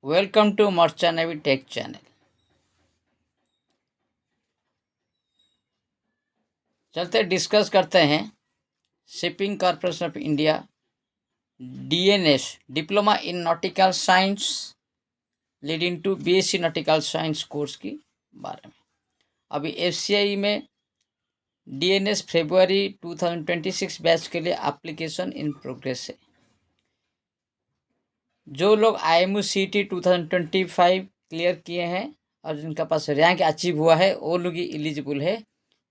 Welcome to merchant navy tech channel. चलते discuss करते हैं shipping corporation of India DNS diploma in nautical science leading to BSc nautical science course की बारे में। अभी FCI में DNS फरवरी 2026 बैच के लिए एप्लीकेशन इन प्रोग्रेस है। जो लोग IMU CT 2025 क्लियर किए हैं और जिनका पास रैंक अचीव हुआ है वो लोग ही एलिजिबल है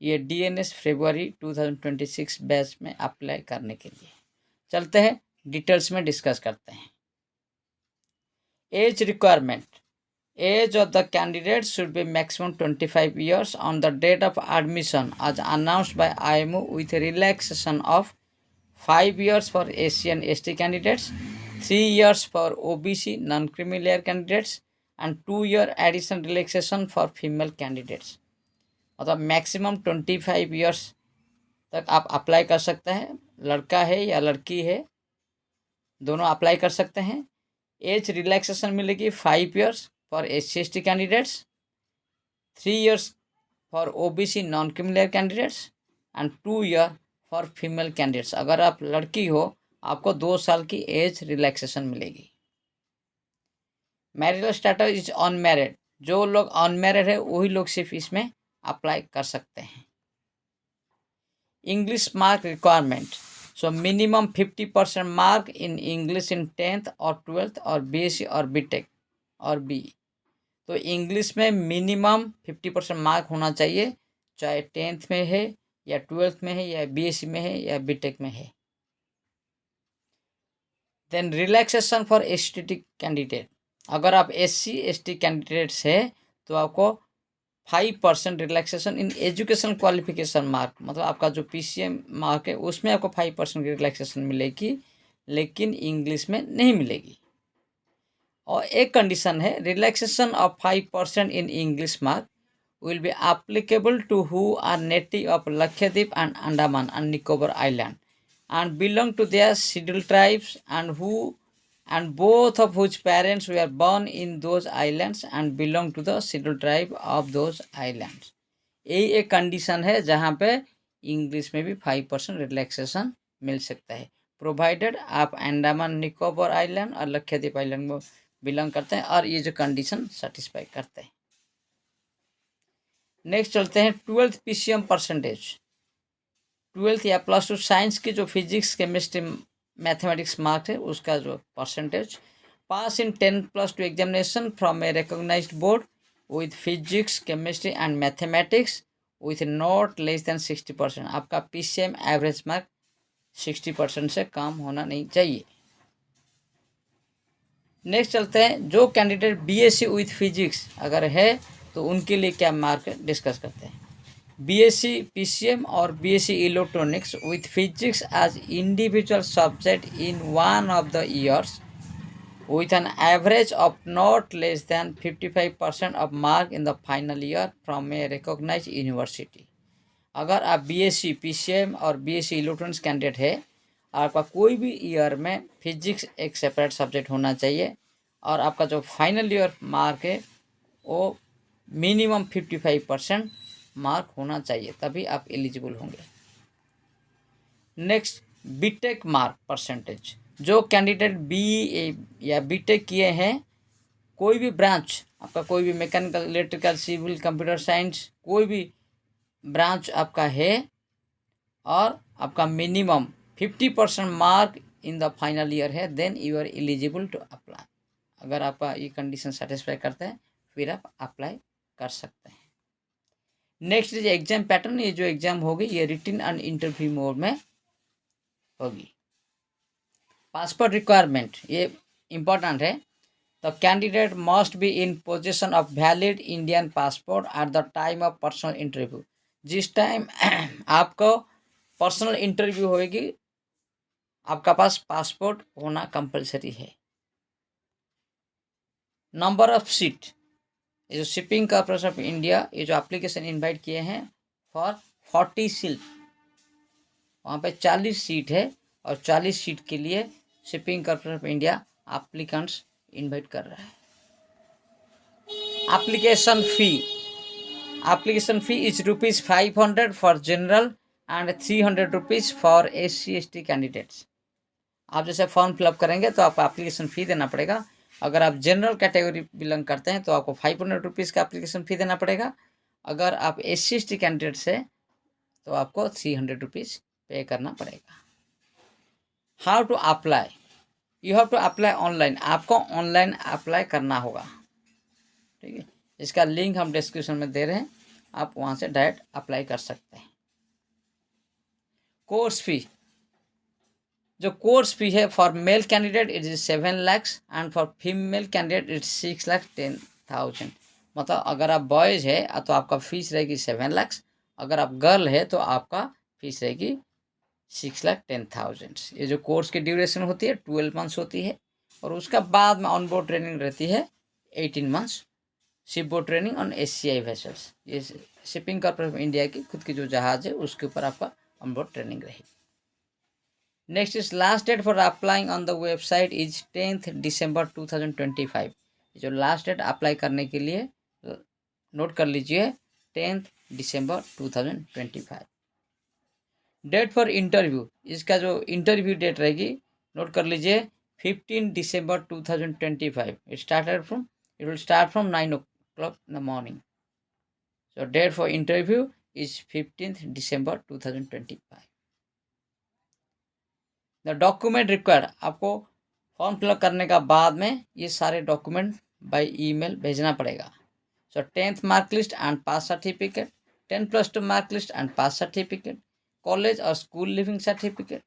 ये DNS फरवरी 2026 बैच में अप्लाई करने के लिए। चलते हैं डिटेल्स में डिस्कस करते हैं। Age requirement, age of the candidate should be maximum 25 years on the date of admission as announced by IMU with relaxation of 5 years for ASC and ST candidates, 3 years for OBC non-creamy layer candidates and 2-year additional relaxation for female candidates। मतलब maximum 25 years तक आप apply कर सकते हैं। लड़का है या लड़की है दोनों अप्लाई कर सकते हैं। एज रिलैक्सेशन मिलेगी 5 years for SC/ST candidates, 3 years for OBC non creamy layer candidates and 2 year for female candidates. अगर आप लड़की हो आपको 2 साल की एज रिलैक्सेशन मिलेगी। मैरिटल स्टेटस इज अनमैरिड, जो लोग अनमैरिड है वही लोग सिर्फ इसमें अप्लाई कर सकते हैं। English mark requirement, so minimum 50% mark in English in 10th और 12th और BSc और BTech और BE। तो इंग्लिश में मिनिमम 50% मार्क होना चाहिए, चाहे 10th में है या 12th में है या BSc में है या BTech में है। Then relaxation for ST candidate, अगर आप SC/ST कैंडिडेट्स है तो आपको 5% relaxation in education qualification mark, मतलब आपका जो PCM मार्क है उसमें आपको 5% की रिलैक्सेशन मिलेगी, लेकिन इंग्लिश में नहीं मिलेगी। और एक कंडीशन है, relaxation of 5% in English mark will be applicable to who are native of Lakshadweep and Andaman and Nicobar island and belong to their scheduled tribes and both of whose parents were born in those islands and belong to the scheduled tribe of those islands। यही एक condition है जहाँ पे English में भी 5% relaxation मिल सकता है, provided आप अंडमान निकोबार आइलैंड और लक्षद्वीप आइलैंड में बिलोंग करते हैं और ये जो कंडीशन सेटिस्फाई करते हैं। नेक्स्ट चलते हैं 12th PCM परसेंटेज। 12th या +2 साइंस की जो फिजिक्स केमिस्ट्री मैथमेटिक्स मार्क्स है उसका जो percentage, pass in 10+2 examination from a recognised board with physics chemistry and mathematics with not less than 60%। आपका PCM एवरेज मार्क 60% से कम होना नहीं चाहिए। नेक्स्ट चलते हैं, जो कैंडिडेट BSc विथ फिजिक्स अगर है तो उनके लिए क्या मार्क डिस्कस करते हैं। BSc PCM और BSc electronics with physics as individual subject in one of the years with an average of not less than 55% of mark in the final year from a recognized university। अगर आप BSc PCM और BSc electronics candidate है, आपका कोई भी year में physics एक separate subject होना चाहिए और आपका जो फाइनल ईयर मार्क है वो मिनिमम 55% मार्क होना चाहिए, तभी आप एलिजिबल होंगे। नेक्स्ट BTech मार्क परसेंटेज, जो कैंडिडेट BE या BTech किए हैं, कोई भी ब्रांच आपका, कोई भी mechanical electrical civil computer science कोई भी ब्रांच आपका है और आपका minimum 50% mark in the final year है, then you are eligible to apply. अगर आपका ये कंडीशन सेटिस्फाई करते हैं फिर आप अप्लाई कर सकते हैं। नेक्स्ट इज एग्जाम पैटर्न, ये जो एग्जाम होगी ये रिटन एंड इंटरव्यू मोड में होगी। पासपोर्ट रिक्वायरमेंट ये इम्पोर्टेंट है, the candidate must be in position of valid Indian passport at the time of personal interview. जिस टाइम आपको पर्सनल इंटरव्यू होगी आपका पास पासपोर्ट होना कंपलसरी है। नंबर ऑफ सीट, ये जो शिपिंग कॉर्पोरेशन ऑफ इंडिया ये जो एप्लीकेशन इनवाइट किए हैं फॉर 40 सीट, वहाँ पे 40 सीट है और 40 सीट के लिए shipping corporation of India applicants invite कर रहा है। application fee is rupees 500 for general and 300 rupees for SC/ST candidates. आप जैसे फॉर्म फिलअप करेंगे तो आपको एप्लीकेशन फ़ी देना पड़ेगा। अगर आप जनरल कैटेगरी बिलोंग करते हैं तो आपको 500 रुपीज़ का एप्लीकेशन फ़ी देना पड़ेगा। अगर आप SC/ST कैंडिडेट से तो आपको 300 रुपीज़ पे करना पड़ेगा। How to apply, you have to apply online, आपको ऑनलाइन अप्लाई करना होगा, ठीक है। इसका लिंक हम डिस्क्रिप्शन में दे रहे हैं, आप वहाँ से डायरेक्ट अप्लाई कर सकते हैं। कोर्स फी, जो कोर्स फी है for male candidate it is 7 lakhs and for female candidate it's 6,10,000। मतलब अगर आप बॉयज़ है तो आपका फीस रहेगी 7 lakhs, अगर आप गर्ल है तो आपका फीस रहेगी 6,10,000। ये जो कोर्स की ड्यूरेशन होती है 12 मंथ्स होती है, और उसका बाद में ऑन बोर्ड ट्रेनिंग रहती है 18 months, ship board training on SCI vessels. ये शिपिंग कॉर्पोरेशन इंडिया की खुद की जो जहाज़ है उसके ऊपर आपका ऑन बोर्ड ट्रेनिंग रहेगी। Next is last date for applying on the website is 10th December 2025। जो लास्ट डेट अप्लाई करने के लिए नोट कर लीजिए 10th December 2025। Date for interview, इसका जो इंटरव्यू डेट रहेगी नोट कर लीजिए 15 December 2025। It will start from 9 o'clock in the morning. So date for interview is 15th December 2025। The document required, आपको फॉर्म फिलअप करने का बाद में ये सारे डॉक्यूमेंट बाय ईमेल भेजना पड़ेगा। So 10th mark list and pass certificate, 10+2 mark list and pass certificate, college और school leaving certificate,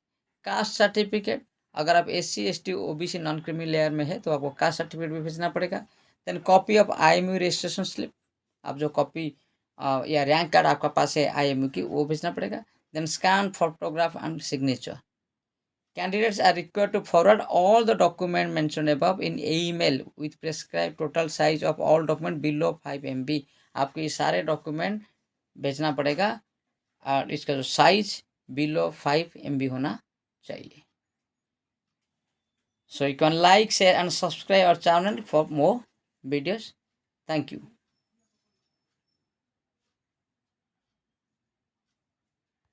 caste certificate, अगर आप SC/ST OBC non creamy layer में है तो आपको कास्ट सर्टिफिकेट भी भेजना पड़ेगा। Then copy of IMU registration slip, आप जो कॉपी या रैंक कार्ड आपका पास है IMU की वो भेजना पड़ेगा। Then scan photograph and signature. Candidates are required to forward all the documents mentioned above in email with prescribed total size of all documents below 5 MB। आपको ये सारे डॉक्यूमेंट भेजना पड़ेगा और इसका जो साइज बिलो 5 MB होना चाहिए। So you can like, share and subscribe our channel for more videos. Thank you.